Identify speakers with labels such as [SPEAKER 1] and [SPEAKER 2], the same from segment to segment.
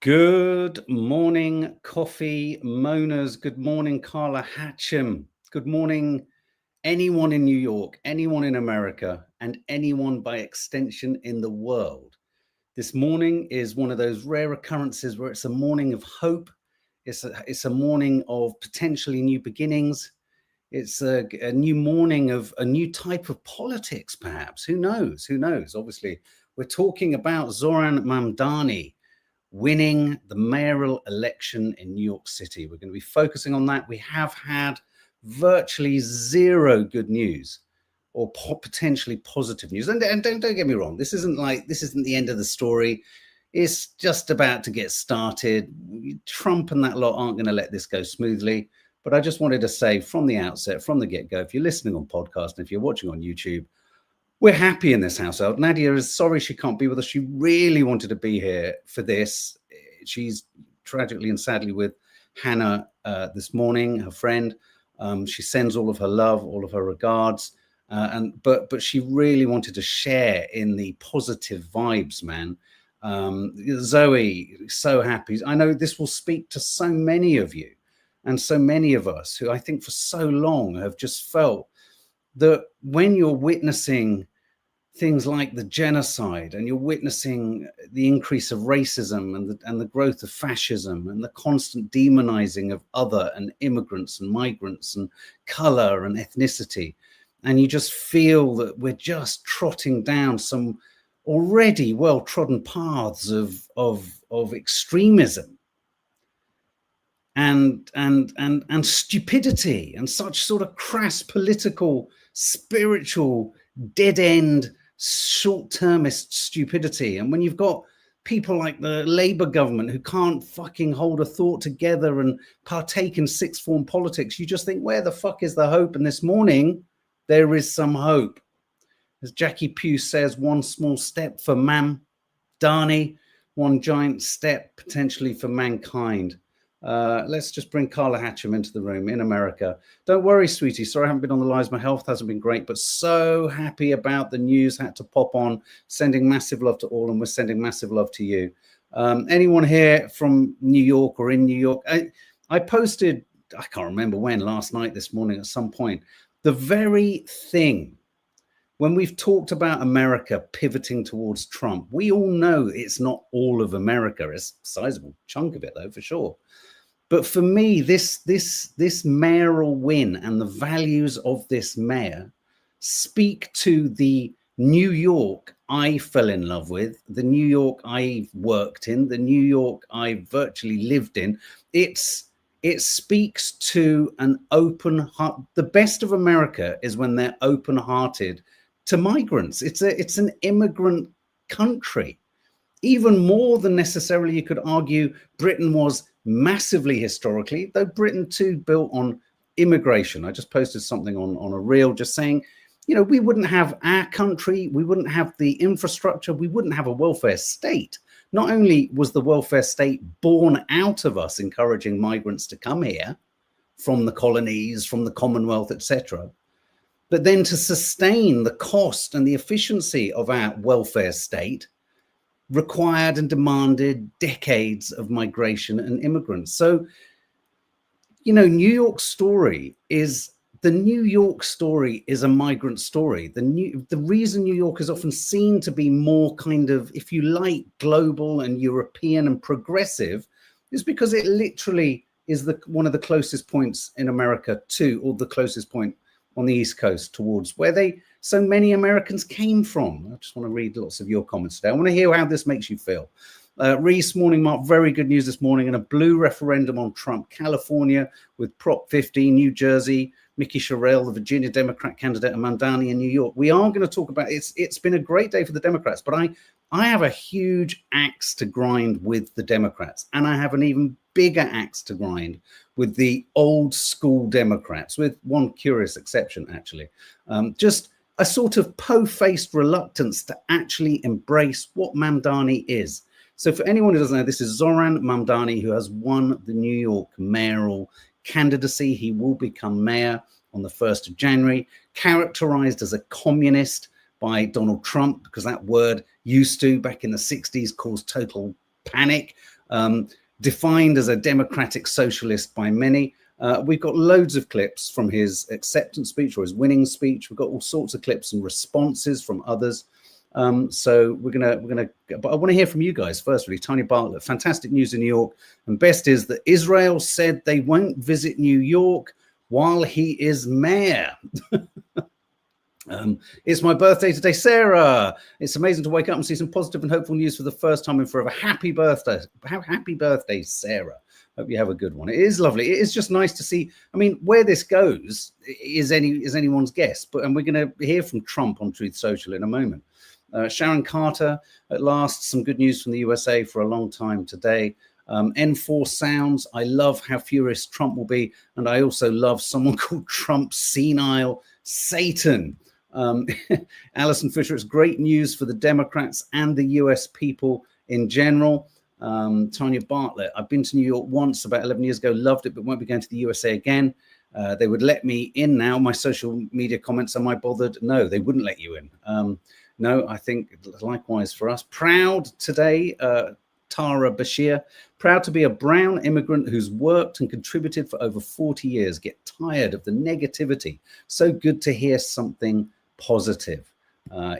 [SPEAKER 1] Good morning, coffee moaners. Good morning, Carla Hatcham. Good morning, anyone in New York, anyone in America, and anyone by extension in the world. This morning is one of those rare occurrences where it's a morning of hope. It's a morning of potentially new beginnings. It's a new morning of a new type of politics, perhaps. Who knows? Who knows? Obviously, we're talking about ZOHRAN MAMDANI winning the mayoral election in New York City. We're going to be focusing on that. We have had virtually zero good news or potentially positive news. And don't get me wrong, this isn't the end of the story. It's just about to get started. Trump and that lot aren't going to let this go smoothly. But I just wanted to say from the outset, from the get-go, if you're listening on podcast and if you're watching on YouTube, we're happy in this household. Nadia is sorry she can't be with us. She really wanted to be here for this. She's tragically and sadly with Hannah this morning, her friend. She sends all of her love, all of her regards. But she really wanted to share in the positive vibes, man. Zoe, so happy. I know this will speak to so many of you and so many of us who I think for so long have just felt that when you're witnessing things like the genocide and you're witnessing the increase of racism and the growth of fascism and the constant demonizing of other and immigrants and migrants and color and ethnicity, and you just feel that we're just trotting down some already well-trodden paths of extremism and stupidity and such sort of crass political, spiritual, dead-end, short-termist stupidity. And when you've got people like the Labour government who can't fucking hold a thought together and partake in sixth form politics, you just think, where the fuck is the hope? And this morning, there is some hope. As Jackie Pugh says, one small step for MAMDANI, one giant step potentially for mankind. Let's just bring Carla Hatcham into the room in America. Don't worry, sweetie. Sorry I haven't been on the lives. My health hasn't been great, but so happy about the news. Had to pop on. Sending massive love to all, and we're sending massive love to you. Anyone here from New York or in New York? I posted, I can't remember when, last night, this morning at some point, the very thing. When we've talked about America pivoting towards Trump, we all know it's not all of America. It's a sizable chunk of it, though, for sure. But for me, this mayoral win and the values of this mayor speak to the New York I fell in love with, the New York I worked in, the New York I virtually lived in. It speaks to an open heart. The best of America is when they're open-hearted to migrants. It's an immigrant country, even more than necessarily you could argue Britain was massively historically, though Britain too built on immigration. I just posted something on a reel just saying, you know, we wouldn't have our country, we wouldn't have the infrastructure, we wouldn't have a welfare state. Not only was the welfare state born out of us encouraging migrants to come here from the colonies, from the Commonwealth, etc., but then to sustain the cost and the efficiency of our welfare state required and demanded decades of migration and immigrants. So, you know, New York story is a migrant story. The reason New York is often seen to be more kind of, if you like, global and European and progressive is because it literally is one of the closest points in America to, or the closest point on the East Coast towards where so many Americans came from. I just want to read lots of your comments today. I want to hear how this makes you feel. Reese, morning, Mark, very good news this morning. And a blue referendum on Trump. California with Prop 15, New Jersey, Mickey Sherrill, the Virginia Democrat candidate, and Mamdani in New York. We are going to talk about it's been a great day for the Democrats, but I have a huge axe to grind with the Democrats, and I have an even bigger axe to grind with the old school Democrats, with one curious exception, actually. Just a sort of po-faced reluctance to actually embrace what Mamdani is. So for anyone who doesn't know, this is ZOHRAN MAMDANI, who has won the New York mayoral candidacy. He will become mayor on the 1st of January, characterized as a communist by Donald Trump, because that word used to, back in the 60s, cause total panic defined as a democratic socialist by many. We've got loads of clips from his acceptance speech or his winning speech. We've got all sorts of clips and responses from others. So we're gonna, but I want to hear from you guys first. Really, Tanya Bartlett, fantastic news in New York, and best is that Israel said they won't visit New York while he is mayor. It's my birthday today, Sarah. It's amazing to wake up and see some positive and hopeful news for the first time in forever. Happy birthday. Happy birthday, Sarah. Hope you have a good one. It is lovely. It is just nice to see. I mean, where this goes is anyone's guess, and we're going to hear from Trump on Truth Social in a moment. Sharon Carter, at last, some good news from the USA for a long time today. N4 sounds. I love how furious Trump will be. And I also love someone called Trump Senile Satan. Alison Fisher, it's great news for the Democrats and the US people in general. Tanya Bartlett, I've been to New York once about 11 years ago, loved it, but won't be going to the USA again. They would let me in now. My social media comments, am I bothered? No, they wouldn't let you in. No, I think likewise for us. Proud today, Tara Bashir, proud to be a brown immigrant who's worked and contributed for over 40 years, get tired of the negativity. So good to hear something positive.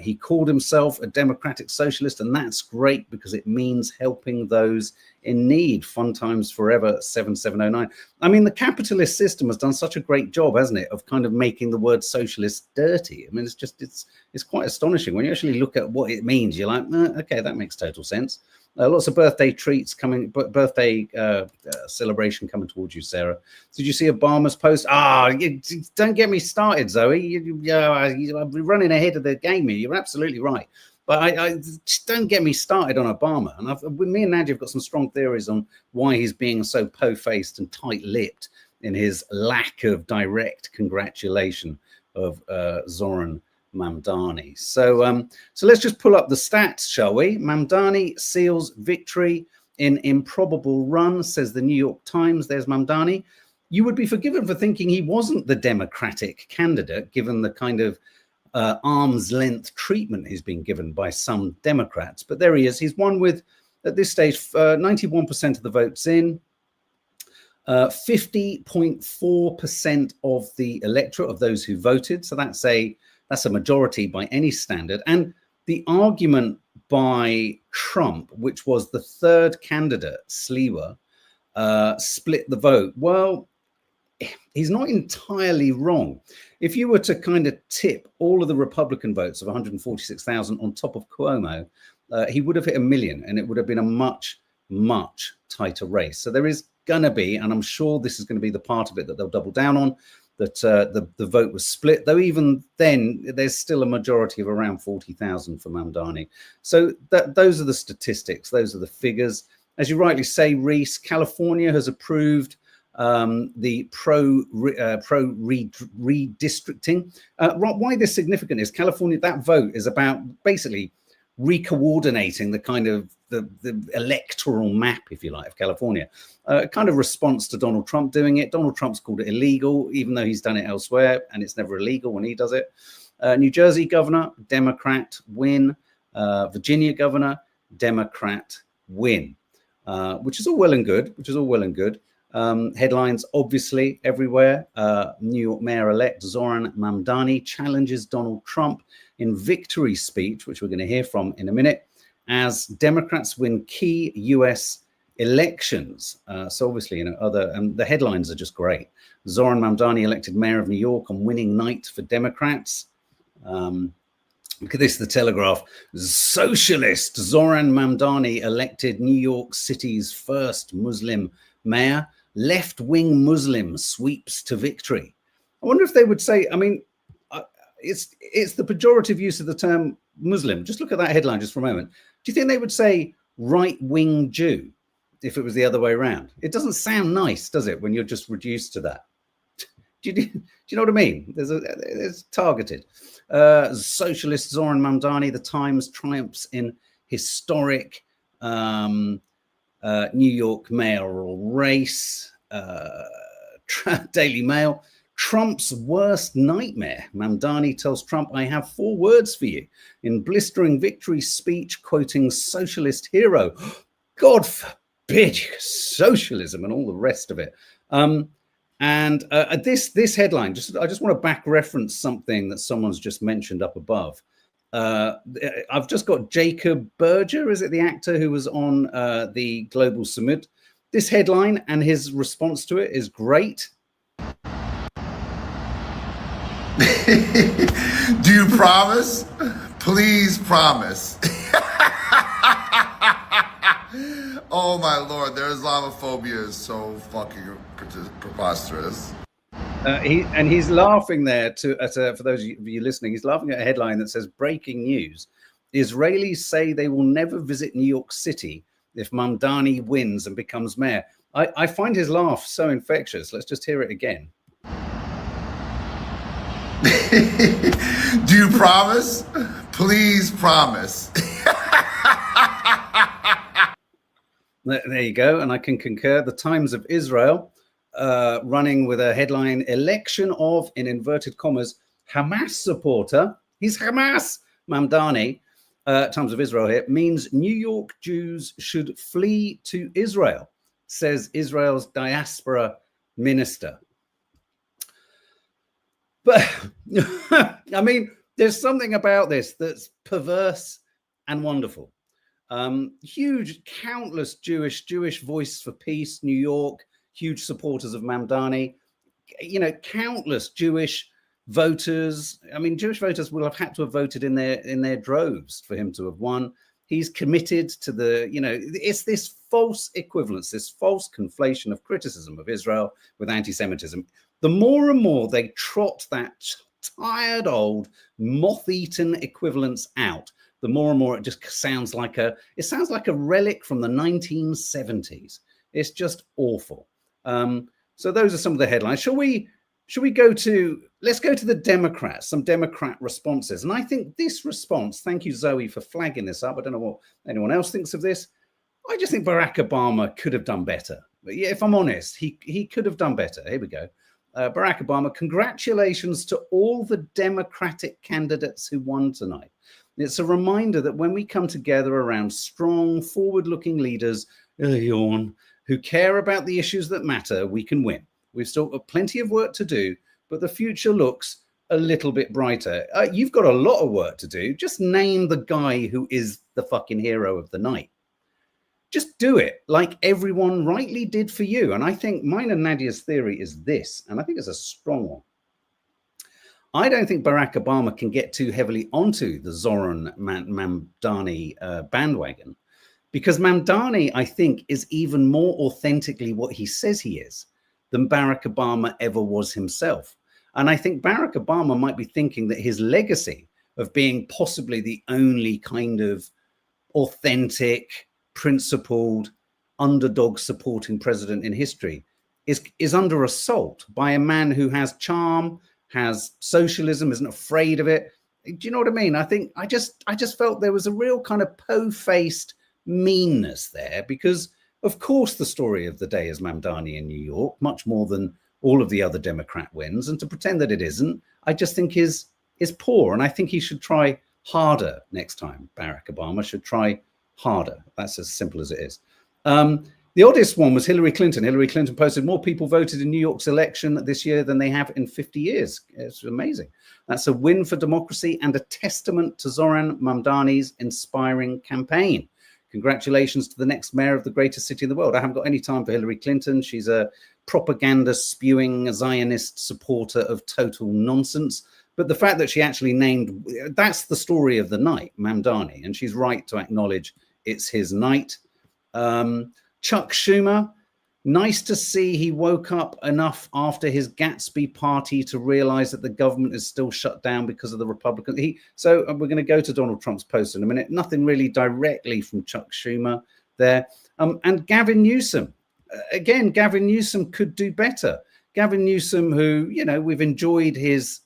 [SPEAKER 1] He called himself a democratic socialist, and that's great because it means helping those in need. Fun times forever, 7709. I mean, the capitalist system has done such a great job, hasn't it, of kind of making the word socialist dirty. I mean, it's quite astonishing. When you actually look at what it means, you're like, okay, that makes total sense. Lots of birthday treats coming, birthday celebration coming towards you, Sarah. Did you see Obama's post? Don't get me started, Zoe. You're running ahead of the game here. You're absolutely right. But I just don't get me started on Obama. And me and Nadia have got some strong theories on why he's being so po-faced and tight-lipped in his lack of direct congratulation of Zohran Mamdani. So let's just pull up the stats, shall we? Mamdani seals victory in improbable run, says the New York Times. There's Mamdani. You would be forgiven for thinking he wasn't the Democratic candidate, given the kind of arm's length treatment he's been given by some Democrats. But there he is. He's won with, at this stage, 91% of the votes in. 50.4% of the electorate of those who voted. So that's a majority by any standard. And the argument by Trump, which was the third candidate, Sliwa, split the vote. Well, he's not entirely wrong. If you were to kind of tip all of the Republican votes of 146,000 on top of Cuomo, he would have hit 1 million, and it would have been a much, much tighter race. So there is going to be, and I'm sure this is going to be the part of it that they'll double down on, that the vote was split, though even then there's still a majority of around 40,000 for Mamdani. So those are the statistics, those are the figures. As you rightly say, Reese, California has approved the pro redistricting. Why this is significant is California, that vote is about basically recoordinating the kind of the electoral map, if you like, of California. Kind of response to Donald Trump doing it. Donald Trump's called it illegal, even though he's done it elsewhere, and it's never illegal when he does it. New Jersey governor, Democrat, win. Virginia governor, Democrat, win. Which is all well and good. Headlines, obviously, everywhere. New York Mayor-elect Zohran Mamdani challenges Donald Trump in victory speech, which we're going to hear from in a minute, as Democrats win key U.S. elections. So obviously, the headlines are just great. Zohran Mamdani elected mayor of New York on winning night for Democrats. Look at this, the Telegraph. Socialist Zohran Mamdani elected New York City's first Muslim mayor. Left-wing Muslim sweeps to victory. I wonder if they would say, I mean, it's the pejorative use of the term Muslim. Just look at that headline just for a moment. Do you think they would say right-wing Jew if it was the other way around? It doesn't sound nice, does it, when you're just reduced to that? Do you know what I mean? It's targeted. Socialist Zohran Mamdani, the Times triumphs in historic New York mayoral race. Daily Mail, Trump's worst nightmare. Mamdani tells Trump, I have 4 words for you. In blistering victory speech, quoting socialist hero. God bitch, socialism and all the rest of it. This headline, I just want to back reference something that someone's just mentioned up above. I've just got Jacob Berger, is it the actor who was on the Global Summit? This headline and his response to it is great.
[SPEAKER 2] Do you promise? Please promise. Oh my Lord, their Islamophobia is so fucking preposterous.
[SPEAKER 1] He's laughing there for those of you listening, he's laughing at a headline that says, breaking news, Israelis say they will never visit New York City if Mamdani wins and becomes mayor. I find his laugh so infectious. Let's just hear it again.
[SPEAKER 2] Do you promise? Please promise.
[SPEAKER 1] There you go. And I can concur. The Times of Israel running with a headline, election of, in inverted commas, Hamas supporter. He's Hamas. Mamdani, Times of Israel here, means New York Jews should flee to Israel, says Israel's diaspora minister. But I mean, there's something about this that's perverse and wonderful. Huge, countless Jewish Voice for Peace, New York, huge supporters of Mamdani, you know, countless Jewish voters. I mean, Jewish voters will have had to have voted in their droves for him to have won. He's committed to the, you know, it's this false equivalence, this false conflation of criticism of Israel with anti-Semitism. The more and more they trot that tired old moth-eaten equivalence out, the more and more it just sounds like a relic from the 1970s. It's just awful. So those are some of the headlines. Shall we go to, let's go to the Democrats, some Democrat responses. And I think this response, thank you, Zoe, for flagging this up. I don't know what anyone else thinks of this. I just think Barack Obama could have done better. But yeah, if I'm honest, he could have done better. Here we go. Barack Obama, congratulations to all the Democratic candidates who won tonight. It's a reminder that when we come together around strong, forward-looking leaders, who care about the issues that matter, we can win. We've still got plenty of work to do, but the future looks a little bit brighter. You've got a lot of work to do. Just name the guy who is the fucking hero of the night. Just do it like everyone rightly did for you. And I think mine and Nadia's theory is this, and I think it's a strong one. I don't think Barack Obama can get too heavily onto the ZOHRAN Mamdani bandwagon, because Mamdani, I think, is even more authentically what he says he is than Barack Obama ever was himself. And I think Barack Obama might be thinking that his legacy of being possibly the only kind of authentic, principled, underdog supporting president in history is under assault by a man who has charm, has socialism, isn't afraid of it. Do you know what I mean? I think I just felt there was a real kind of po-faced meanness there, because of course the story of the day is Mamdani in New York, much more than all of the other Democrat wins. And to pretend that it isn't, I just think is poor. And I think he should try harder next time. Barack Obama should try harder. That's as simple as it is. The oddest one was Hillary Clinton. Hillary Clinton posted more people voted in New York's election this year than they have in 50 years. It's amazing. That's a win for democracy and a testament to Zohran Mamdani's inspiring campaign. Congratulations to the next mayor of the greatest city in the world. I haven't got any time for Hillary Clinton. She's a propaganda spewing Zionist supporter of total nonsense. But the fact that she actually named, that's the story of the night, Mamdani, and she's right to acknowledge it's his night. Chuck Schumer, nice to see he woke up enough after his Gatsby party to realize that the government is still shut down because of the Republicans. So we're going to go to Donald Trump's post in a minute. Nothing really directly from Chuck Schumer there. And Gavin Newsom. Again, Gavin Newsom could do better. Gavin Newsom, who, you know, we've enjoyed his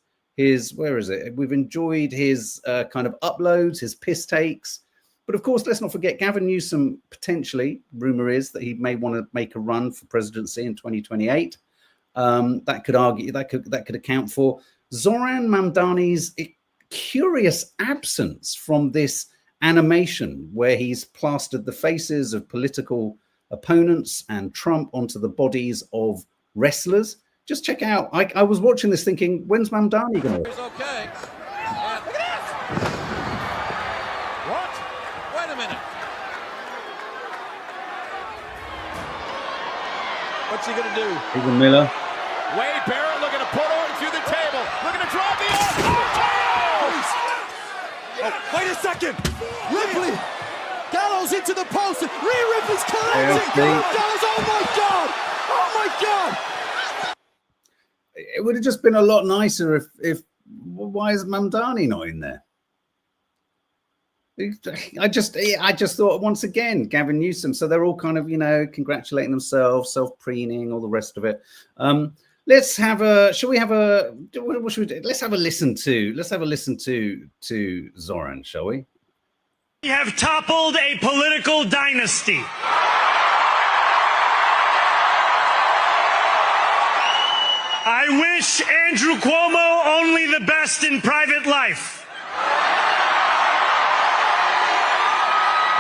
[SPEAKER 1] where is it? We've enjoyed his kind of uploads, his piss takes. But of course, let's not forget Gavin Newsom, potentially, rumor is that he may want to make a run for presidency in 2028. That could account for Zohran Mamdani's curious absence from this animation where he's plastered the faces of political opponents and Trump onto the bodies of wrestlers. Just check out. I was watching this thinking, when's MAMDANI going to?
[SPEAKER 3] Okay. And look at this. What? Wait a minute. What's he going to do?
[SPEAKER 1] Stephen Miller.
[SPEAKER 3] Wade Barrett looking to put Orton through the table. Looking to drop the arm. Oh, wait a second. Ripley. Gallows into the post. Rhea Ripley's collapsing. Gallows. Oh my God. Oh my God.
[SPEAKER 1] It would have just been a lot nicer if why is MAMDANI not in there? I just thought once again, Gavin Newsom. So they're all kind of, congratulating themselves, self-preening, all the rest of it. Let's have a. Shall we have a? What should we do? Let's have a listen to Zohran, shall we?
[SPEAKER 4] We have toppled a political dynasty. I wish Andrew Cuomo only the best in private life.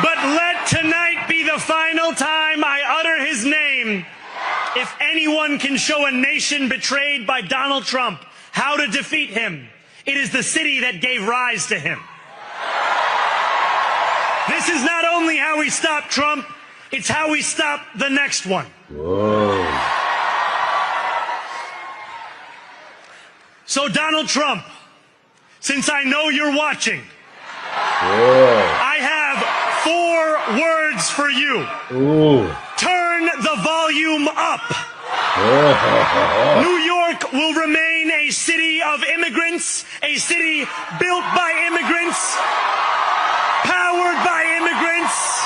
[SPEAKER 4] But let tonight be the final time I utter his name. If anyone can show a nation betrayed by Donald Trump how to defeat him, it is the city that gave rise to him. This is not only how we stop Trump, it's how we stop the next one.
[SPEAKER 1] Whoa.
[SPEAKER 4] So Donald Trump, since I know you're watching, I have 4 words for you.
[SPEAKER 1] Ooh.
[SPEAKER 4] Turn the volume up. New York will remain a city of immigrants, a city built by immigrants, powered by immigrants.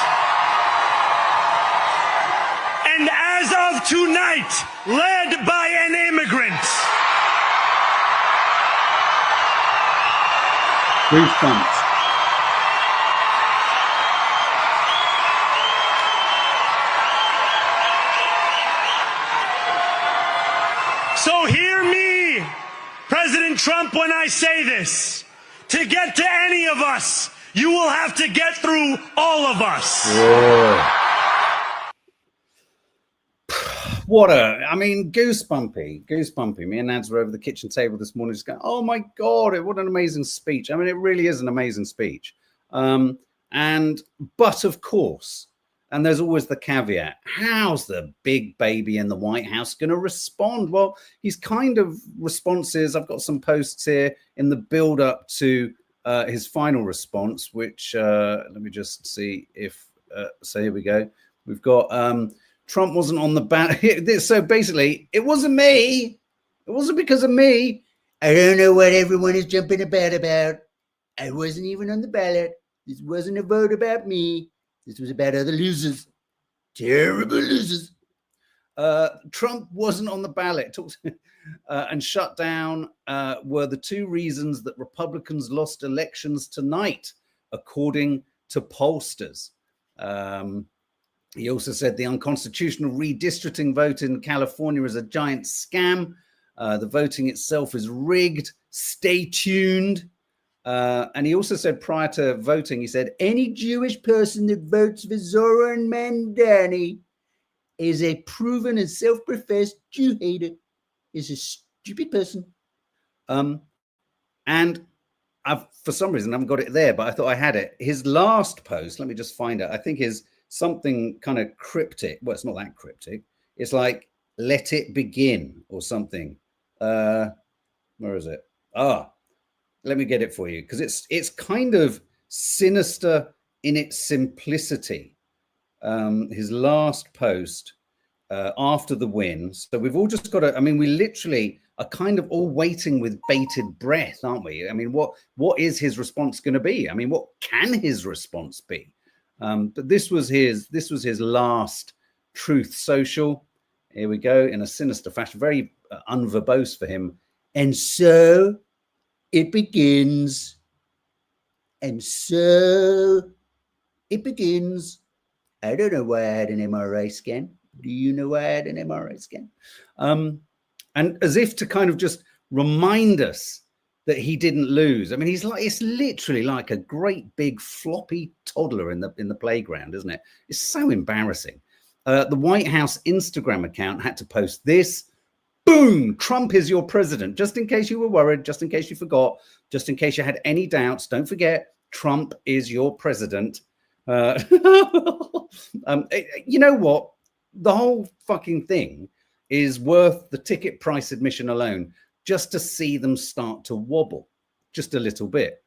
[SPEAKER 4] And as of tonight, led by an immigrant.
[SPEAKER 1] Goosebumps.
[SPEAKER 4] So hear me, President Trump, when I say this. To get to any of us, you will have to get through all of us.
[SPEAKER 1] Whoa. Goosebumpy. Me and Nads were over the kitchen table this morning just going, oh my God, what an amazing speech. I mean, it really is an amazing speech. But of course, and there's always the caveat, how's the big baby in the White House going to respond? Well, he's kind of responses. I've got some posts here in the build up to his final response, which let me just see if, so here we go. We've got, Trump wasn't on the ballot. So basically, it wasn't me. It wasn't because of me. I don't know what everyone is jumping about. I wasn't even on the ballot. This wasn't a vote about me. This was about other losers. Terrible losers. Trump wasn't on the ballot. And shut down were the 2 reasons that Republicans lost elections tonight, according to pollsters. He also said the unconstitutional redistricting vote in California is a giant scam. The voting itself is rigged. Stay tuned. And he also said prior to voting, he said, any Jewish person that votes for Zohran MAMDANI is a proven and self-professed Jew hater, is a stupid person. And I've, for some reason, I haven't got it there, but I thought I had it. His last post, let me just find it. I think is something kind of cryptic. Well, it's not that cryptic. It's like, let it begin or something. Where is it? Let me get it for you, because it's kind of sinister in its simplicity. His last post after the win. So we've all just got to, I mean, we literally are kind of all waiting with bated breath, aren't we? I mean, what is his response going to be? I mean, what can his response be? But this was his last Truth Social. Here we go, in a sinister fashion, very unverbose for him. And so it begins. And so it begins. I don't know why I had an MRI scan. Do you know why I had an MRI scan? And as if to kind of just remind us that he didn't lose. I mean, it's literally like a great big floppy toddler in the playground, isn't it? It's so embarrassing. The White House Instagram account had to post this. Boom, Trump is your president. Just in case you were worried, just in case you forgot, just in case you had any doubts, don't forget, Trump is your president. You know what? The whole fucking thing is worth the ticket price admission alone, just to see them start to wobble just a little bit.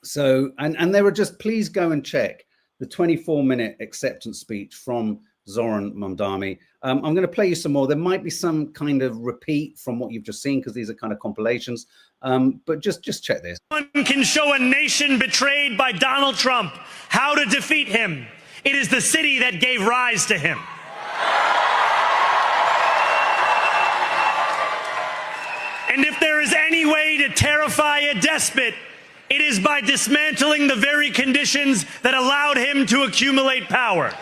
[SPEAKER 1] So there are just, please go and check the 24-minute acceptance speech from ZOHRAN MAMDANI. I'm going to play you some more. There might be some kind of repeat from what you've just seen, because these are kind of compilations. But just check this.
[SPEAKER 4] One can show a nation betrayed by Donald Trump how to defeat him. It is the city that gave rise to him. And if there is any way to terrify a despot, it is by dismantling the very conditions that allowed him to accumulate power.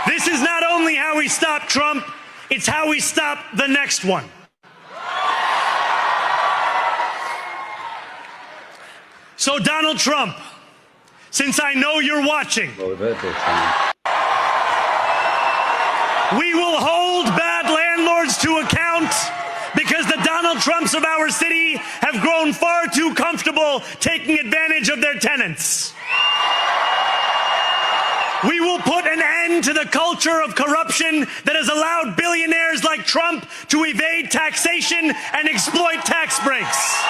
[SPEAKER 4] This is not only how we stop Trump, it's how we stop the next one. So Donald Trump, since I know you're watching, we will hold bad landlords to account, because the Donald Trumps of our city have grown far too comfortable taking advantage of their tenants. We will put an end to the culture of corruption that has allowed billionaires like Trump to evade taxation and exploit tax breaks.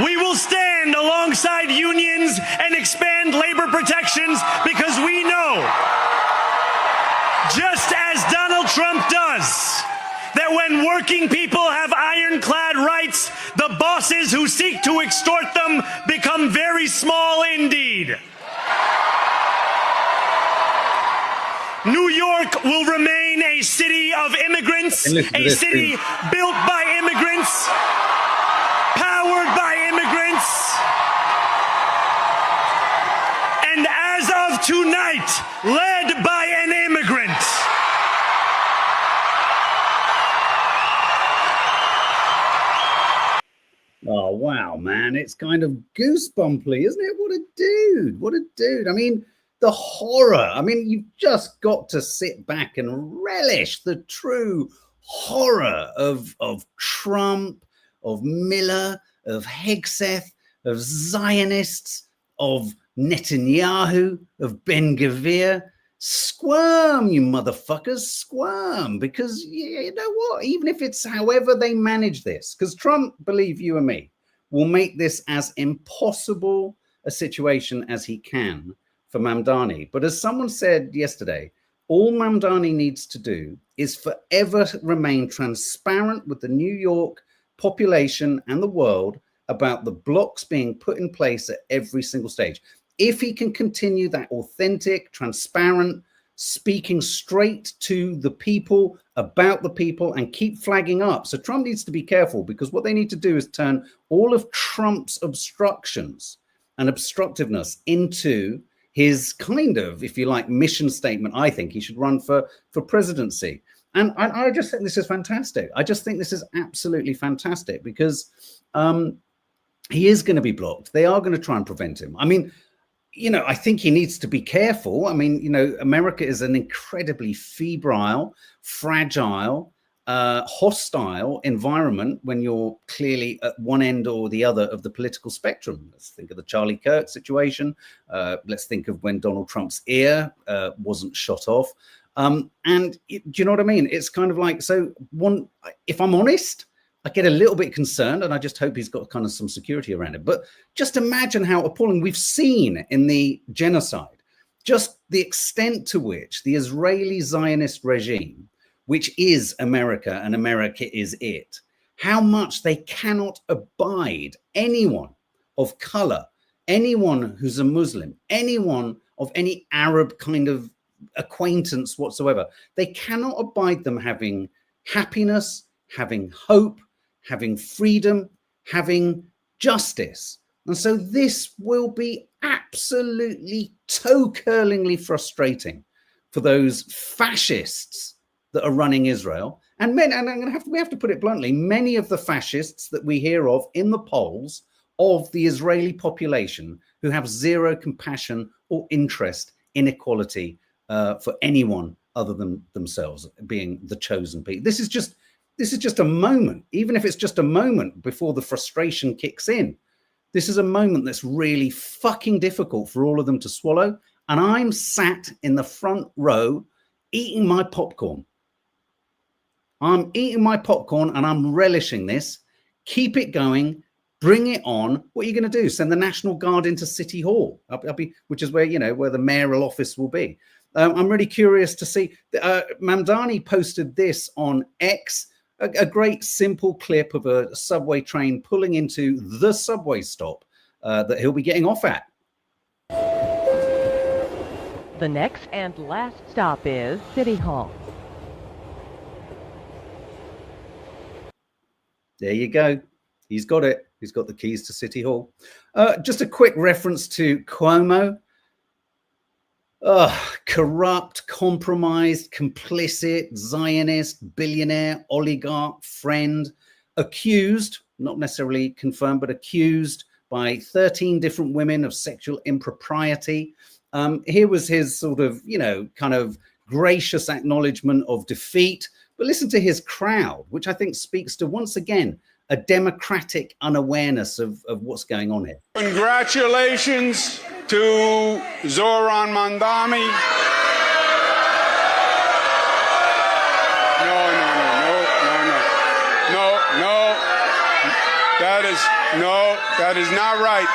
[SPEAKER 4] We will stand alongside unions and expand labor protections, because we know, just as Donald Trump does, that when working people have ironclad rights, the bosses who seek to extort them become very small indeed. New York will remain a city of immigrants, a city built by immigrants, powered by immigrants, and as of tonight, led by an immigrant.
[SPEAKER 1] Oh, wow, man. It's kind of goosebumpy, isn't it? What a dude. What a dude. I mean, the horror. I mean, you've just got to sit back and relish the true horror of Trump, of Miller, of Hegseth, of Zionists, of Netanyahu, of Ben-Gvir. Squirm, you motherfuckers, squirm, because you know what? Even if it's however they manage this, because Trump, believe you and me, will make this as impossible a situation as he can for Mamdani. But as someone said yesterday, all Mamdani needs to do is forever remain transparent with the New York population and the world about the blocks being put in place at every single stage. If he can continue that authentic, transparent, speaking straight to the people, about the people, and keep flagging up. So Trump needs to be careful, because what they need to do is turn all of Trump's obstructions and obstructiveness into his kind of, if you like, mission statement. I think he should run for presidency. And I just think this is fantastic. I just think this is absolutely fantastic, because he is going to be blocked. They are going to try and prevent him. I mean, you know, I think he needs to be careful. I mean, you know, America is an incredibly febrile, fragile, hostile environment when you're clearly at one end or the other of the political spectrum. Let's think of the Charlie Kirk situation. Let's think of when Donald Trump's ear wasn't shot off. Do you know what I mean? It's kind of like, so one, if I'm honest, I get a little bit concerned, and I just hope he's got kind of some security around it. But just imagine how appalling we've seen in the genocide, just the extent to which the Israeli Zionist regime, which is America and America is it, how much they cannot abide anyone of color, anyone who's a Muslim, anyone of any Arab kind of acquaintance whatsoever. They cannot abide them having happiness, having hope, having freedom, having justice. And so this will be absolutely toe-curlingly frustrating for those fascists that are running Israel. And we have to put it bluntly, many of the fascists that we hear of in the polls of the Israeli population who have zero compassion or interest in equality for anyone other than themselves, being the chosen people. This is just a moment, even if it's just a moment before the frustration kicks in. This is a moment that's really fucking difficult for all of them to swallow. And I'm sat in the front row eating my popcorn. I'm eating my popcorn and I'm relishing this. Keep it going. Bring it on. What are you going to do? Send the National Guard into City Hall, which is where, where the mayoral office will be. I'm really curious to see. MAMDANI posted this on X, a great simple clip of a subway train pulling into the subway stop that he'll be getting off at.
[SPEAKER 5] The next and last stop is City Hall.
[SPEAKER 1] There you go. He's got it. He's got the keys to City Hall. Just a quick reference to Cuomo. Corrupt, compromised, complicit, Zionist, billionaire, oligarch, friend, accused, not necessarily confirmed, but accused by 13 different women of sexual impropriety. Here was his sort of, kind of gracious acknowledgement of defeat. But listen to his crowd, which I think speaks to, once again, a democratic unawareness of what's going on here.
[SPEAKER 6] Congratulations to ZOHRAN MAMDANI. No. That is not right.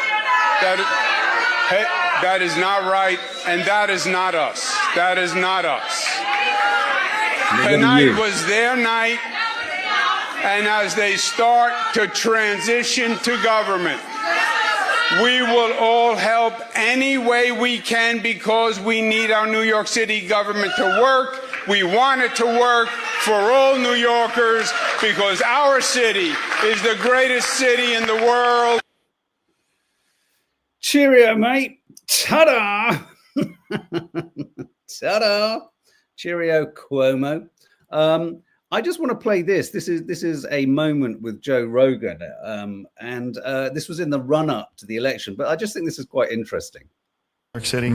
[SPEAKER 6] That is not right, and that is not us. That is not us. Tonight was their night, and as they start to transition to government, we will all help any way we can because we need our New York City government to work. We want it to work for all New Yorkers because our city is the greatest city in the world.
[SPEAKER 1] Cheerio, mate. Ta-da! Ta-da! Cheerio, Cuomo. I just want to play this. This is a moment with Joe Rogan, and this was in the run-up to the election. But I just think this is quite interesting.
[SPEAKER 7] New York City.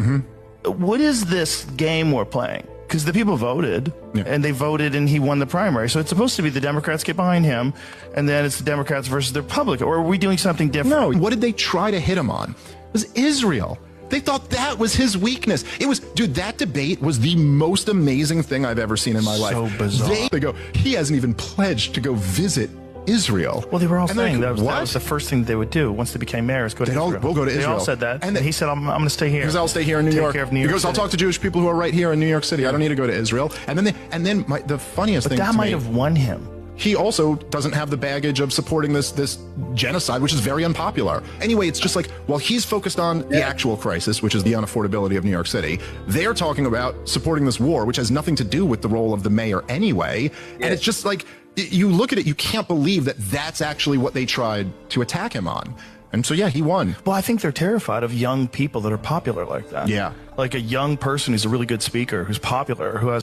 [SPEAKER 7] What is this game we're playing? Because the people voted, and they voted, and he won the primary. So it's supposed to be the Democrats get behind him, and then it's the Democrats versus the Republicans. Or are we doing something different?
[SPEAKER 8] No. What did they try to hit him on? It was Israel. They thought that was his weakness. It was, dude, that debate was the most amazing thing I've ever seen in my life.
[SPEAKER 7] So bizarre.
[SPEAKER 8] They go, he hasn't even pledged to go visit Israel.
[SPEAKER 7] Well, they were all
[SPEAKER 8] and
[SPEAKER 7] saying
[SPEAKER 8] like,
[SPEAKER 7] that was the first thing they would do once they became mayors. Go to Israel.
[SPEAKER 8] We'll go to Israel.
[SPEAKER 7] They all said that. And he said, I'm going to stay here.
[SPEAKER 8] Because I'll stay here in New York. He goes, I'll talk to Jewish people who are right here in New York City. I don't need to go to Israel. And then the funniest thing to me,
[SPEAKER 7] that might have won him.
[SPEAKER 8] He also doesn't have the baggage of supporting this genocide, which is very unpopular. Anyway, it's just like, while he's focused on the actual crisis, which is the unaffordability of New York City, they're talking about supporting this war, which has nothing to do with the role of the mayor anyway. And it's just like, you look at it, you can't believe that that's actually what they tried to attack him on. And so, yeah, he won.
[SPEAKER 7] Well, I think they're terrified of young people that are popular like that.
[SPEAKER 8] Yeah.
[SPEAKER 7] Like a young person who's a really good speaker, who's popular,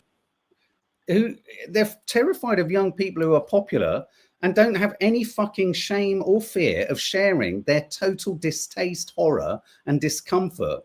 [SPEAKER 1] they're terrified of young people who are popular and don't have any fucking shame or fear of sharing their total distaste, horror, and discomfort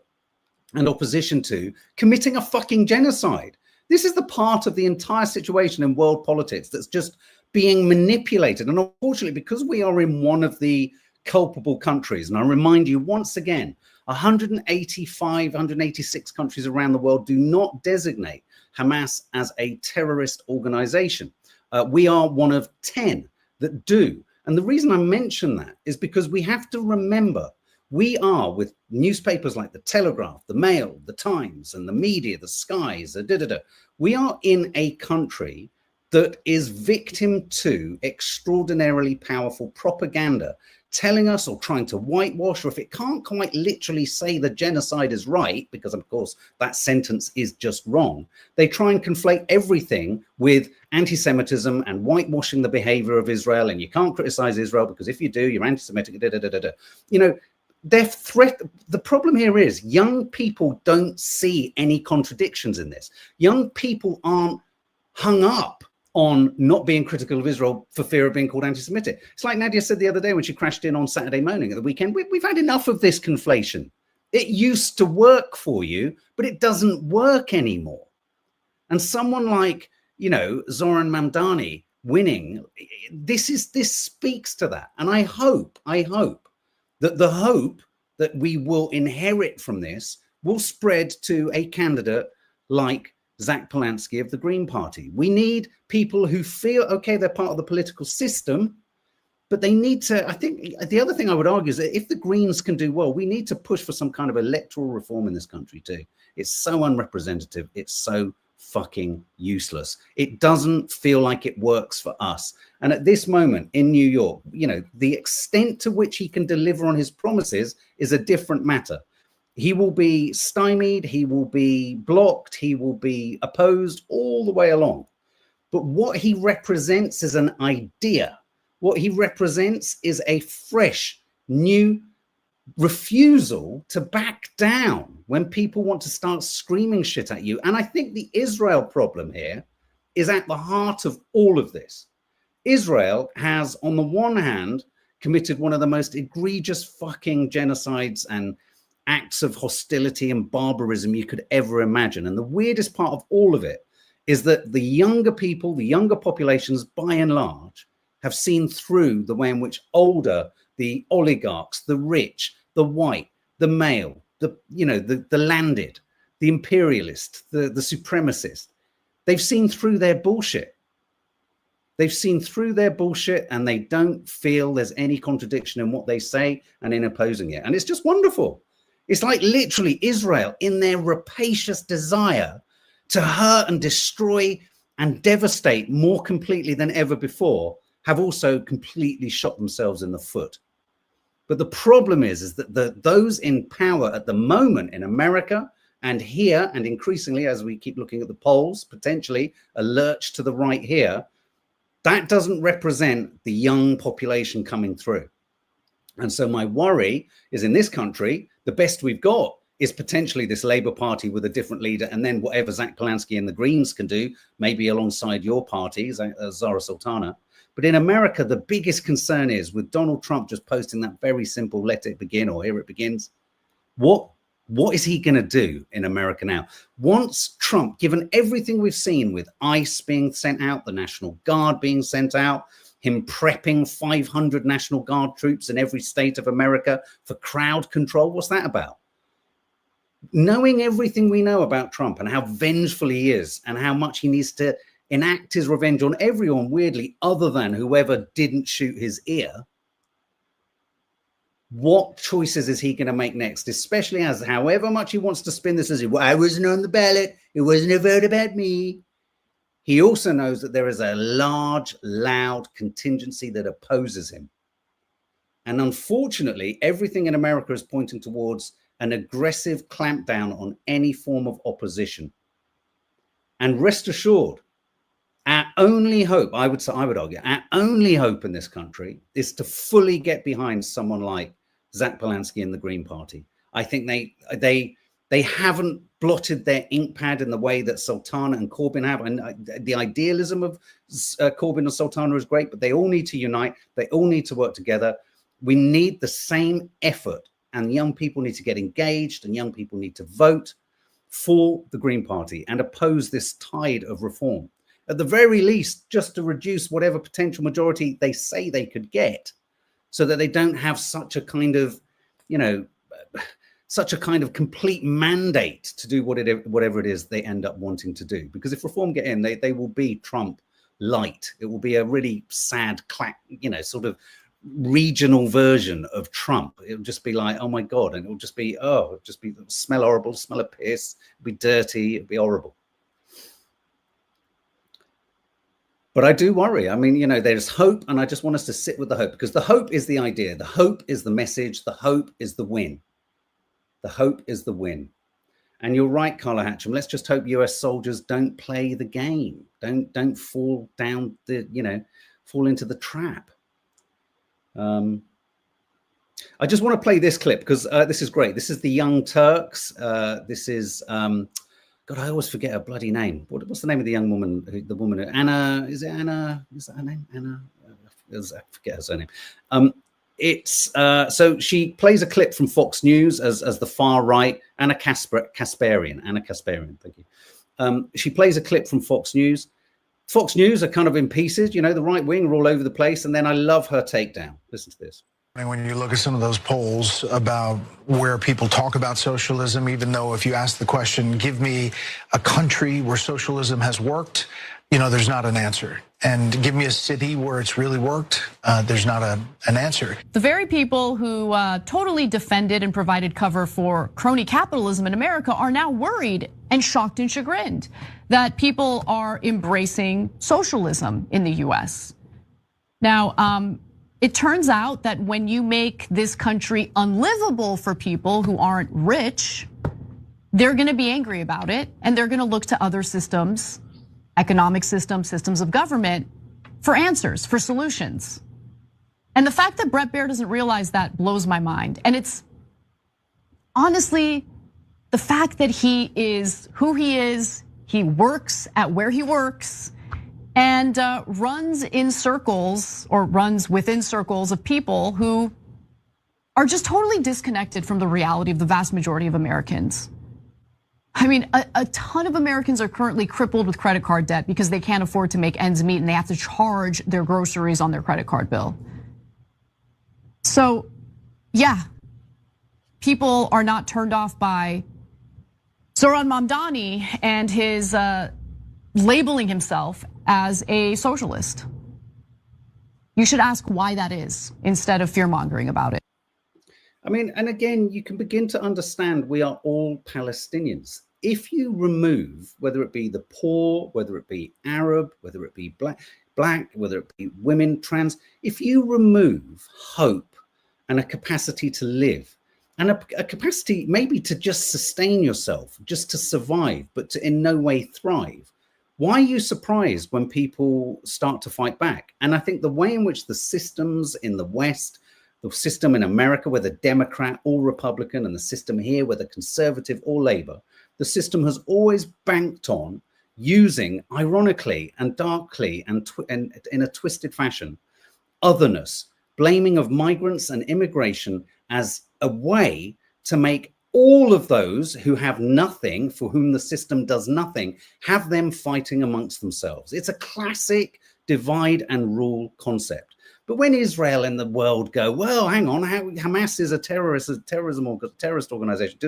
[SPEAKER 1] and opposition to committing a fucking genocide. This is the part of the entire situation in world politics that's just being manipulated. And unfortunately, because we are in one of the culpable countries, and I remind you once again, 186 countries around the world do not designate Hamas as a terrorist organization. We are one of 10 that do. And the reason I mention that is because we have to remember we are, with newspapers like the Telegraph, the Mail, the Times, and the media, the Skies, we are in a country that is victim to extraordinarily powerful propaganda telling us or trying to whitewash, or if it can't quite literally say the genocide is right, because of course that sentence is just wrong, they try and conflate everything with anti-Semitism and whitewashing the behavior of Israel, and you can't criticize Israel because if you do, you're anti-Semitic, You know, the problem here is young people don't see any contradictions in this. Young people aren't hung up on not being critical of Israel for fear of being called anti-Semitic. It's like Nadia said the other day when she crashed in on Saturday morning at the weekend. We've had enough of this conflation. It used to work for you, but it doesn't work anymore. And someone like, you know, ZOHRAN MAMDANI winning, this speaks to that. And I hope that the hope that we will inherit from this will spread to a candidate like Zach Polanski of the Green Party. We need people who feel, okay, they're part of the political system, but they need to, I think the other thing I would argue is that if the Greens can do well, we need to push for some kind of electoral reform in this country too. It's so unrepresentative. It's so fucking useless. It doesn't feel like it works for us. And at this moment in New York, you know, the extent to which he can deliver on his promises is a different matter. He will be stymied, he will be blocked, he will be opposed all the way along. But what he represents is an idea. What he represents is a fresh, new refusal to back down when people want to start screaming shit at you. And I think the Israel problem here is at the heart of all of this. Israel has, on the one hand, committed one of the most egregious fucking genocides and acts of hostility and barbarism you could ever imagine. And the weirdest part of all of it is that the younger people, the younger populations, by and large, have seen through the way in which the oligarchs, the rich, the white, the male, the landed, the imperialist, the supremacist, they've seen through their bullshit. They've seen through their bullshit and they don't feel there's any contradiction in what they say and in opposing it. And it's just wonderful. It's like literally Israel, in their rapacious desire to hurt and destroy and devastate more completely than ever before, have also completely shot themselves in the foot. But the problem is that those in power at the moment in America and here, and increasingly as we keep looking at the polls, potentially a lurch to the right here, that doesn't represent the young population coming through. And so my worry is in this country, the best we've got is potentially this Labour Party with a different leader, and then whatever Zach Polanski and the Greens can do, maybe alongside your party, Zara Sultana. But in America, the biggest concern is with Donald Trump just posting that very simple, let it begin, or here it begins. What is he going to do in America now? Once Trump, given everything we've seen with ICE being sent out, the National Guard being sent out, him prepping 500 National Guard troops in every state of America for crowd control, what's that about? Knowing everything we know about Trump and how vengeful he is and how much he needs to enact his revenge on everyone, weirdly, other than whoever didn't shoot his ear, what choices is he going to make next? Especially as however much he wants to spin this as, well, I wasn't on the ballot, it wasn't a vote about me. He also knows that there is a large, loud contingency that opposes him. And unfortunately, everything in America is pointing towards an aggressive clampdown on any form of opposition. And rest assured, our only hope, I would argue, our only hope in this country is to fully get behind someone like Zach Polanski and the Green Party. I think they haven't blotted their ink pad in the way that Sultana and Corbyn have. And the idealism of Corbyn and Sultana is great, but they all need to unite. They all need to work together. We need the same effort, and young people need to get engaged, and young people need to vote for the Green Party and oppose this tide of reform. At the very least, just to reduce whatever potential majority they say they could get, so that they don't have such a kind of, such a kind of complete mandate to do whatever it is they end up wanting to do. Because if reform get in, they will be Trump light. It will be a really sad, sort of regional version of Trump. It'll just be like, oh my God. And it'll just be, smell horrible, smell of piss, it'll be dirty, it'll be horrible. But I do worry. I mean, there's hope, and I just want us to sit with the hope, because the hope is the idea. The hope is the message. The hope is the win. The hope is the win. And you're right, Carla Hatcham. Let's just hope US soldiers don't play the game. Don't fall down fall into the trap. I just want to play this clip because this is great. This is the Young Turks. This is God, I always forget her bloody name. What's the name of the young woman? The woman, Anna, is it Anna? Is that her name? Anna? I forget her surname. So she plays a clip from Fox News as the far right, Anna Kasparian, thank you. She plays a clip from Fox News. Fox News are kind of in pieces, you know, the right wing are all over the place. And then I love her takedown. Listen to this.
[SPEAKER 9] When you look at some of those polls about where people talk about socialism, even though if you ask the question, give me a country where socialism has worked, you know, there's not an answer. And give me a city where it's really worked, there's not an answer.
[SPEAKER 10] The very people who totally defended and provided cover for crony capitalism in America are now worried and shocked and chagrined that people are embracing socialism in the US. Now, it turns out that when you make this country unlivable for people who aren't rich, they're gonna be angry about it and they're gonna look to other systems, economic systems, systems of government for answers, for solutions. And the fact that Bret Baier doesn't realize that blows my mind. And it's honestly, the fact that he is who he is, he works at where he works, and runs in circles or runs within circles of people who are just totally disconnected from the reality of the vast majority of Americans. I mean, a ton of Americans are currently crippled with credit card debt because they can't afford to make ends meet and they have to charge their groceries on their credit card bill. So, yeah, people are not turned off by ZOHRAN MAMDANI and his labeling himself as a socialist. You should ask why that is instead of fear-mongering about it.
[SPEAKER 1] I mean, and again, you can begin to understand we are all Palestinians. If you remove, whether it be the poor, whether it be Arab, whether it be black, whether it be women, trans, if you remove hope and a capacity to live, and a capacity maybe to just sustain yourself, just to survive, but to in no way thrive, why are you surprised when people start to fight back? And I think the way in which the systems in the West, the system in America, whether Democrat or Republican, and the system here, whether conservative or Labor, the system has always banked on using, ironically and darkly and in a twisted fashion, otherness, blaming of migrants and immigration as a way to make all of those who have nothing, for whom the system does nothing, have them fighting amongst themselves. It's a classic divide and rule concept. But when Israel and the world go, well, hang on, Hamas is a terrorist organization,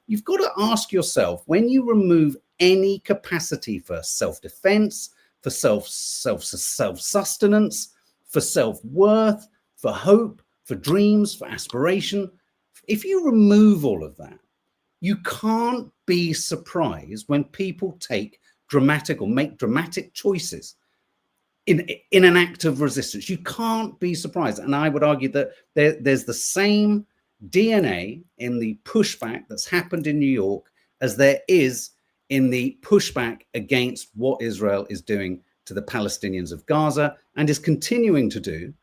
[SPEAKER 1] you've got to ask yourself, when you remove any capacity for self-defense, for self-sustenance, for self-worth, for hope, for dreams, for aspiration, if you remove all of that, you can't be surprised when people take dramatic or make dramatic choices in an act of resistance. You can't be surprised. And I would argue that there's the same DNA in the pushback that's happened in New York as there is in the pushback against what Israel is doing to the Palestinians of Gaza and is continuing to do.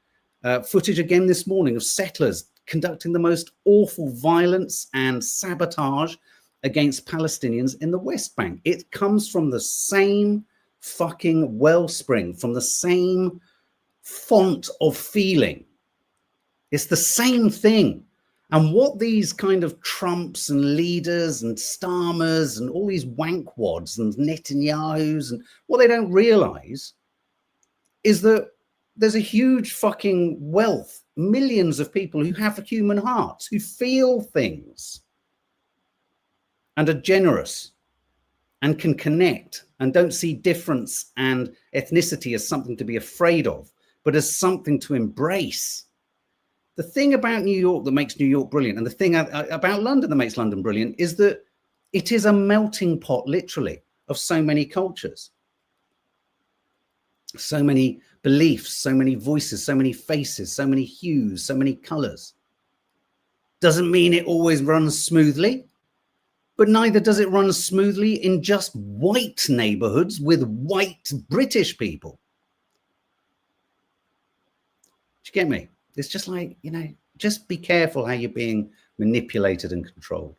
[SPEAKER 1] Footage again this morning of settlers conducting the most awful violence and sabotage against Palestinians in the West Bank. It comes from the same fucking wellspring, from the same font of feeling. It's the same thing. And what these kind of Trumps and leaders and Starmers and all these wankwads and Netanyahus, and what they don't realize is that there's a huge fucking wealth, millions of people who have human hearts, who feel things and are generous and can connect and don't see difference and ethnicity as something to be afraid of, but as something to embrace. The thing about New York that makes New York brilliant, and the thing about London that makes London brilliant, is that it is a melting pot, literally, of so many cultures, so many beliefs, so many voices, so many faces, so many hues, so many colors. Doesn't mean it always runs smoothly, but neither does it run smoothly in just white neighborhoods with white British people. Do you get me? It's just like, you know, just be careful how you're being manipulated and controlled.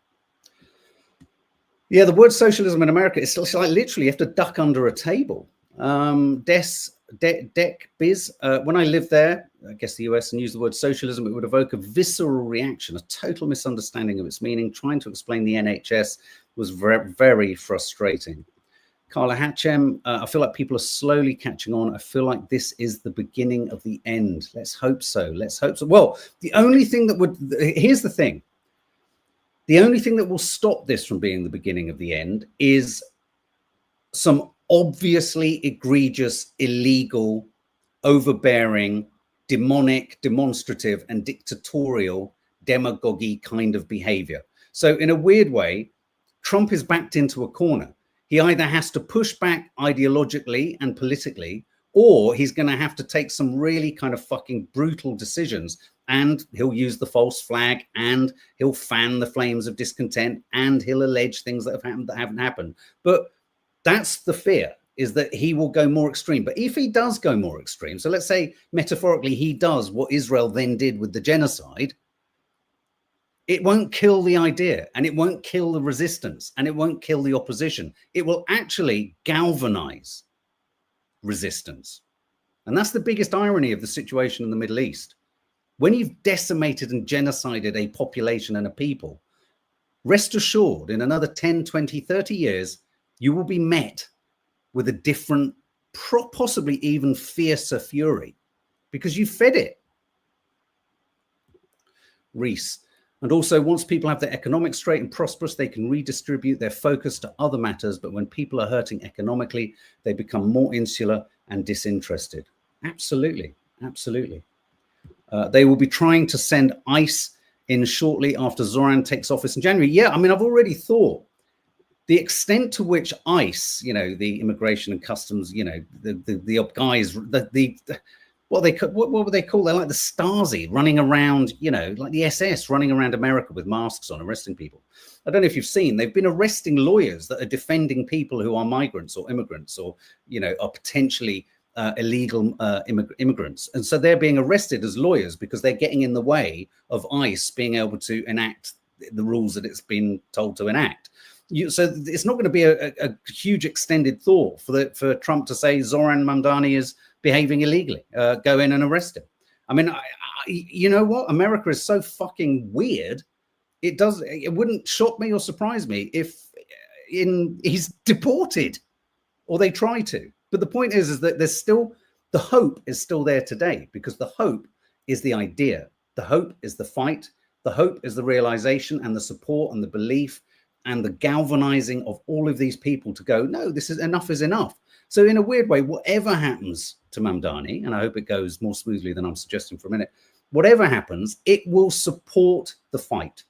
[SPEAKER 1] Yeah, the word socialism in America is still like literally you have to duck under a table. Biz. When I lived there, I guess the US, and used the word socialism, it would evoke a visceral reaction, a total misunderstanding of its meaning. Trying to explain the NHS was very, very frustrating. Carla Hatchem, I feel like people are slowly catching on. I feel like this is the beginning of the end. Let's hope so. Let's hope so. Well, the only thing that would, here's the thing. The only thing that will stop this from being the beginning of the end is some obviously egregious, illegal, overbearing, demonic, demonstrative, and dictatorial demagogy kind of behavior. So in a weird way, Trump is backed into a corner. He either has to push back ideologically and politically, or he's going to have to take some really kind of fucking brutal decisions, and he'll use the false flag, and he'll fan the flames of discontent, and he'll allege things that have happened that haven't happened. But that's the fear, is that he will go more extreme. But if he does go more extreme, so let's say metaphorically he does what Israel then did with the genocide, it won't kill the idea, and it won't kill the resistance, and it won't kill the opposition. It will actually galvanize resistance. And that's the biggest irony of the situation in the Middle East. When you've decimated and genocided a population and a people, rest assured in another 10, 20, 30 years, you will be met with a different, possibly even fiercer fury, because you fed it. Reese. And also, once people have their economics straight and prosperous, they can redistribute their focus to other matters. But when people are hurting economically, they become more insular and disinterested. Absolutely. Absolutely. They will be trying to send ICE in shortly after Zohran takes office in January. Yeah, I mean, I've already thought the extent to which ICE, you know, the immigration and customs, you know, the guys, what would they call? They're like the Stasi running around, you know, like the SS running around America with masks on, arresting people. I don't know if you've seen, they've been arresting lawyers that are defending people who are migrants or immigrants, or, you know, are potentially illegal immigrants. And so they're being arrested as lawyers because they're getting in the way of ICE being able to enact the rules that it's been told to enact. So it's not going to be a huge extended thought for Trump to say Zohran Mamdani is behaving illegally. Go in and arrest him. I mean, you know what? America is so fucking weird. It wouldn't shock me or surprise me if he's deported, or they try to. But the point is that there's still, the hope is still there today, because the hope is the idea. The hope is the fight. The hope is the realization and the support and the belief and the galvanizing of all of these people to go, no, this is enough. So in a weird way, whatever happens to Mamdani, and I hope it goes more smoothly than I'm suggesting for a minute, whatever happens, it will support the fight.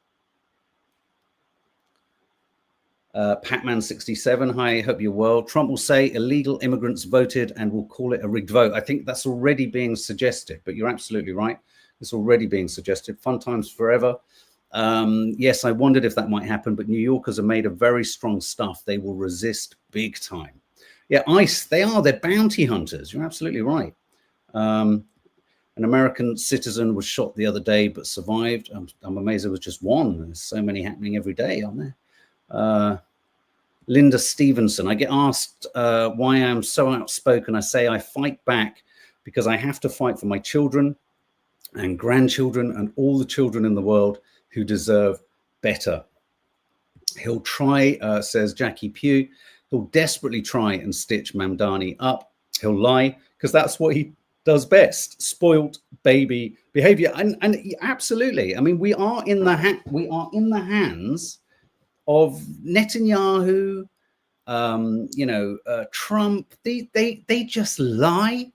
[SPEAKER 1] Patman67, hi, hope you're well. Trump will say illegal immigrants voted and will call it a rigged vote. I think that's already being suggested, but you're absolutely right. It's already being suggested. Fun times forever. Yes, I wondered if that might happen, but New Yorkers are made of very strong stuff. They will resist big time. Yeah, ICE, they're bounty hunters. You're absolutely right. An American citizen was shot the other day, but survived. I'm amazed there was just one. There's so many happening every day, aren't there? Linda Stevenson, I get asked why I'm so outspoken. I say I fight back because I have to fight for my children and grandchildren and all the children in the world who deserve better. He'll try, says Jackie Pugh, he'll desperately try and stitch Mamdani up. He'll lie because that's what he does best. Spoilt baby behavior. And absolutely, I mean, we are in the hands of Netanyahu, Trump. They just lie,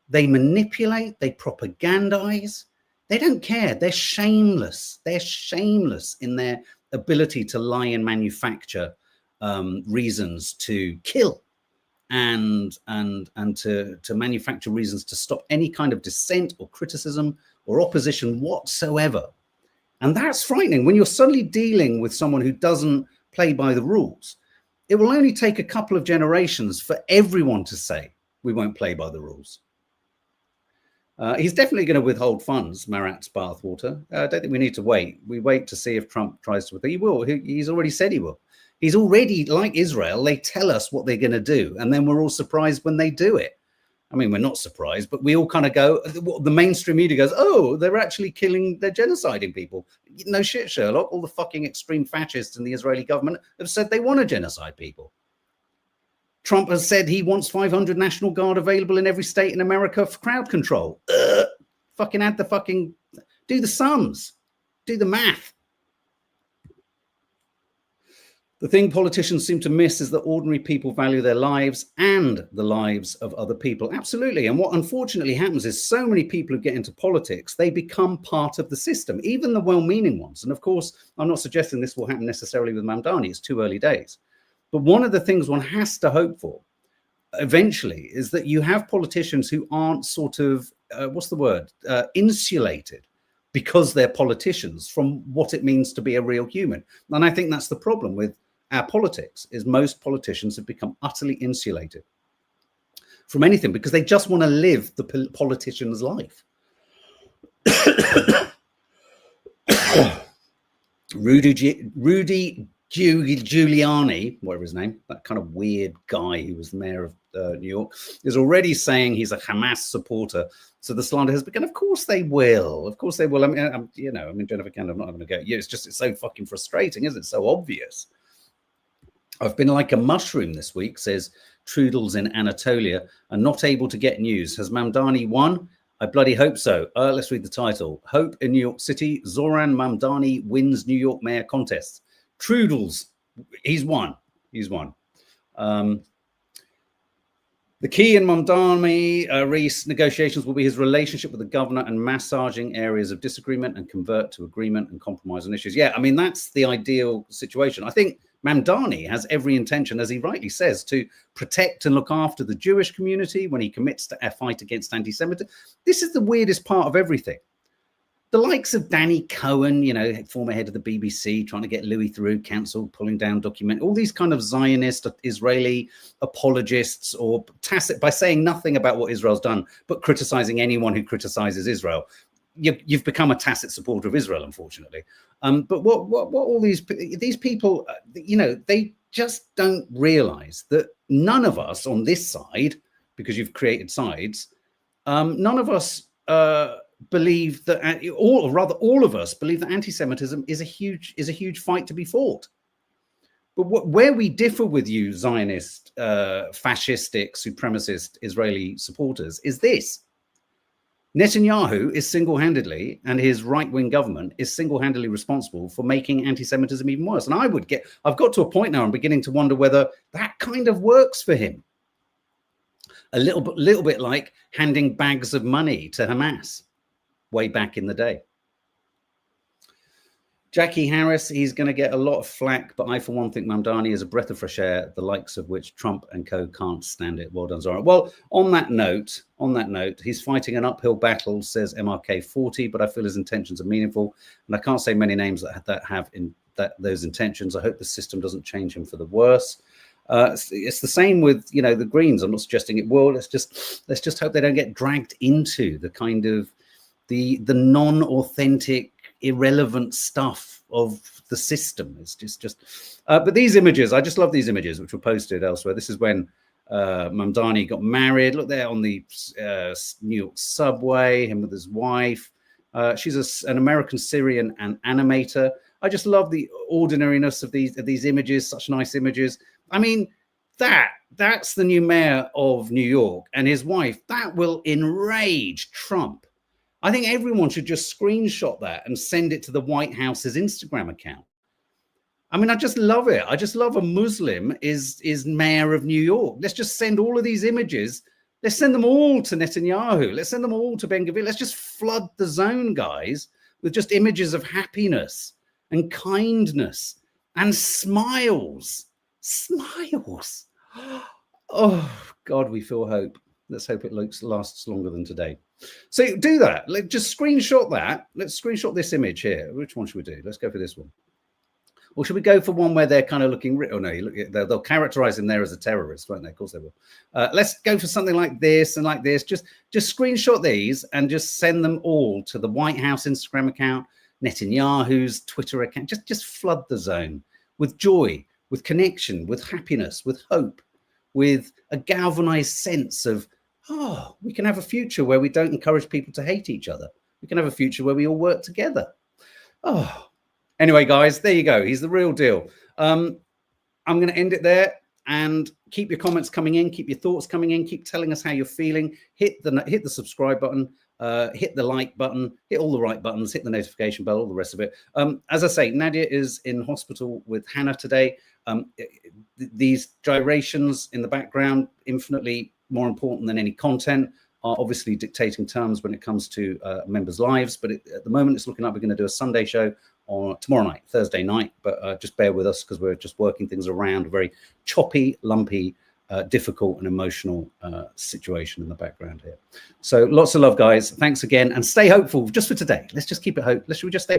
[SPEAKER 1] they manipulate, they propagandize. They don't care. They're shameless. They're shameless in their ability to lie and manufacture reasons to kill, and to manufacture reasons to stop any kind of dissent or criticism or opposition whatsoever. And that's frightening when you're suddenly dealing with someone who doesn't play by the rules. It will only take a couple of generations for everyone to say we won't play by the rules. He's definitely going to withhold funds, Marat's bathwater. I don't think we need to wait. We wait to see if Trump tries to withhold. He will. He's already said he will. He's already, like Israel, they tell us what they're going to do, and then we're all surprised when they do it. I mean, we're not surprised, but we all kind of go, the mainstream media goes, oh, they're actually they're genociding people. No shit, Sherlock. All the fucking extreme fascists in the Israeli government have said they want to genocide people. Trump has said he wants 500 National Guard available in every state in America for crowd control. Fucking add the fucking, do the sums, do the math. The thing politicians seem to miss is that ordinary people value their lives and the lives of other people. Absolutely. And what unfortunately happens is so many people who get into politics, they become part of the system, even the well-meaning ones. And of course, I'm not suggesting this will happen necessarily with Mamdani. It's too early days. But one of the things one has to hope for eventually is that you have politicians who aren't sort of, insulated because they're politicians from what it means to be a real human. And I think that's the problem with our politics, is most politicians have become utterly insulated from anything because they just want to live the politician's life. Rudy Giuliani, whatever his name, that kind of weird guy who was the mayor of New York, is already saying he's a Hamas supporter. So the slander has begun. Of course they will. Of course they will. I mean, Jennifer Kent, I'm not going to go. Yeah, it's so fucking frustrating, isn't it? So obvious. I've been like a mushroom this week, says Trudels in Anatolia, and not able to get news. Has Mamdani won? I bloody hope so. Let's read the title. Hope in New York City. Zohran Mamdani wins New York mayor contest. Trudels, he's won. He's won. The key in Mamdani race negotiations will be his relationship with the governor and massaging areas of disagreement and convert to agreement and compromise on issues. Yeah, I mean, that's the ideal situation. I think Mamdani has every intention, as he rightly says, to protect and look after the Jewish community when he commits to a fight against anti-Semitism. This is the weirdest part of everything. The likes of Danny Cohen, former head of the BBC, trying to get Louis Theroux cancelled, pulling down all these kind of Zionist Israeli apologists, or tacit by saying nothing about what Israel's done, but criticizing anyone who criticizes Israel. You've become a tacit supporter of Israel, unfortunately. But what all these people, they just don't realize that none of us on this side, because you've created sides, none of us believe that, or rather all of us believe that anti-Semitism is a huge fight to be fought. But where we differ with you Zionist, fascistic, supremacist Israeli supporters is this: Netanyahu is single-handedly, and his right-wing government is single-handedly responsible for making anti-Semitism even worse. And I've got to a point now, I'm beginning to wonder whether that kind of works for him. A little bit like handing bags of money to Hamas way back in the day. Jackie Harris, he's going to get a lot of flack, but I, for one, think Mamdani is a breath of fresh air, the likes of which Trump and co can't stand it. Well done, Zohran. Well, on that note, he's fighting an uphill battle, says MRK40, but I feel his intentions are meaningful, and I can't say many names that have those intentions. I hope the system doesn't change him for the worse. It's the same with the Greens. I'm not suggesting it will. Let's just hope they don't get dragged into the kind of the non-authentic, irrelevant stuff of the system. It's but these images, I just love these images which were posted elsewhere. This is when Mamdani got married. Look there on the New York subway, him with his wife. She's an American Syrian and animator. I just love the ordinariness of these images, such nice images. I mean, that's the new mayor of New York and his wife. That will enrage Trump. I think everyone should just screenshot that and send it to the White House's Instagram account. I mean, I just love it. I just love a Muslim is mayor of New York. Let's just send all of these images. Let's send them all to Netanyahu. Let's send them all to Ben Gvir. Let's just flood the zone, guys, with just images of happiness and kindness and smiles. Smiles. Oh, God, we feel hope. Let's hope it lasts longer than today. So do that. Let's just screenshot that. Let's screenshot this image here. Which one should we do? Let's go for this one. Or should we go for one where they're kind of looking? Oh no, they'll characterize him there as a terrorist, won't they? Of course they will. Let's go for something like this and like this. Just screenshot these and just send them all to the White House Instagram account, Netanyahu's Twitter account. Just flood the zone with joy, with connection, with happiness, with hope, with a galvanized sense of, oh, we can have a future where we don't encourage people to hate each other. We can have a future where we all work together. Oh, anyway, guys, there you go. He's the real deal. I'm going to end it there, and keep your comments coming in, keep your thoughts coming in, keep telling us how you're feeling. Hit the subscribe button, hit the like button, hit all the right buttons, hit the notification bell, all the rest of it. As I say, Nadia is in hospital with Hannah today. These gyrations in the background, infinitely more important than any content, are obviously dictating terms when it comes to members' lives. But at the moment, it's looking like we're going to do a Sunday show on tomorrow night, Thursday night. But just bear with us, because we're just working things around a very choppy, lumpy, difficult and emotional situation in the background here. So lots of love, guys. Thanks again, and stay hopeful just for today. Let's just keep it hope. Should we just stay